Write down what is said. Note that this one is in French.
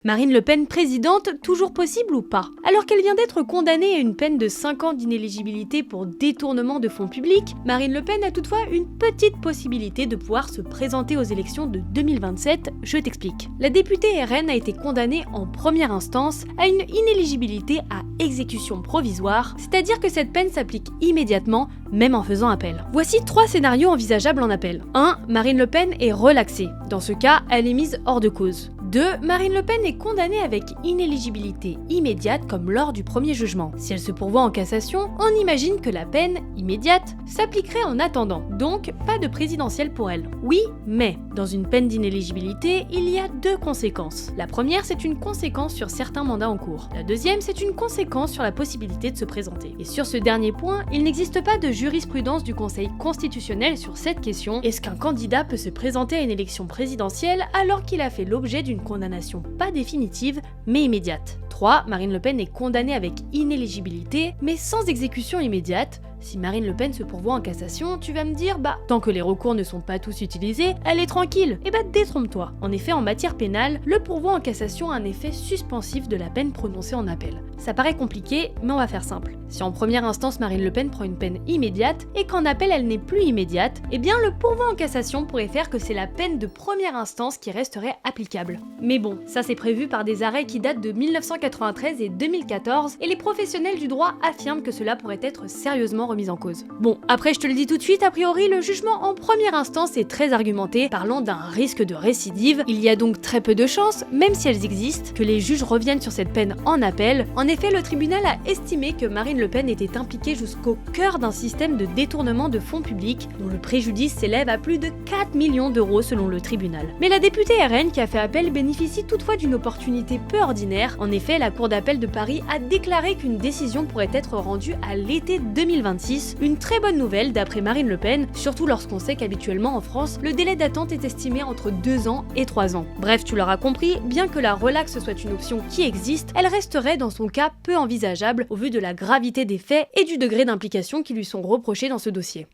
Marine Le Pen présidente, toujours possible ou pas? Alors qu'elle vient d'être condamnée à une peine de 5 ans d'inéligibilité pour détournement de fonds publics, Marine Le Pen a toutefois une petite possibilité de pouvoir se présenter aux élections de 2027, je t'explique. La députée RN a été condamnée en première instance à une inéligibilité à exécution provisoire, c'est-à-dire que cette peine s'applique immédiatement, même en faisant appel. Voici 3 scénarios envisageables en appel. 1. Marine Le Pen est relaxée. Dans ce cas, elle est mise hors de cause. 2. Marine Le Pen est condamnée avec inéligibilité immédiate comme lors du premier jugement. Si elle se pourvoit en cassation, on imagine que la peine, immédiate, s'appliquerait en attendant, donc pas de présidentielle pour elle. Oui, mais dans une peine d'inéligibilité, il y a 2 conséquences. La première, c'est une conséquence sur certains mandats en cours. La deuxième, c'est une conséquence sur la possibilité de se présenter. Et sur ce dernier point, il n'existe pas de jurisprudence du Conseil constitutionnel sur cette question. Est-ce qu'un candidat peut se présenter à une élection présidentielle alors qu'il a fait l'objet d'une condamnation pas définitive, mais immédiate? 3. Marine Le Pen est condamnée avec inéligibilité, mais sans exécution immédiate. Si Marine Le Pen se pourvoit en cassation, tu vas me dire, tant que les recours ne sont pas tous utilisés, elle est tranquille. Détrompe-toi. En effet, en matière pénale, le pourvoi en cassation a un effet suspensif de la peine prononcée en appel. Ça paraît compliqué, mais on va faire simple. Si en première instance Marine Le Pen prend une peine immédiate, et qu'en appel elle n'est plus immédiate, le pourvoi en cassation pourrait faire que c'est la peine de première instance qui resterait applicable. Mais bon, ça c'est prévu par des arrêts qui datent de 1993 et 2014, et les professionnels du droit affirment que cela pourrait être sérieusement remise en cause. Bon, après je te le dis tout de suite, a priori le jugement en première instance est très argumenté, parlant d'un risque de récidive. Il y a donc très peu de chances, même si elles existent, que les juges reviennent sur cette peine en appel. En effet, le tribunal a estimé que Marine Le Pen était impliquée jusqu'au cœur d'un système de détournement de fonds publics, dont le préjudice s'élève à plus de 4 millions d'euros selon le tribunal. Mais la députée RN qui a fait appel bénéficie toutefois d'une opportunité peu ordinaire. En effet, la Cour d'appel de Paris a déclaré qu'une décision pourrait être rendue à l'été 2026. Une très bonne nouvelle d'après Marine Le Pen, surtout lorsqu'on sait qu'habituellement en France, le délai d'attente est estimé entre 2 ans et 3 ans. Bref, tu l'auras compris, bien que la relaxe soit une option qui existe, elle resterait dans son cas peu envisageable au vu de la gravité des faits et du degré d'implication qui lui sont reprochés dans ce dossier.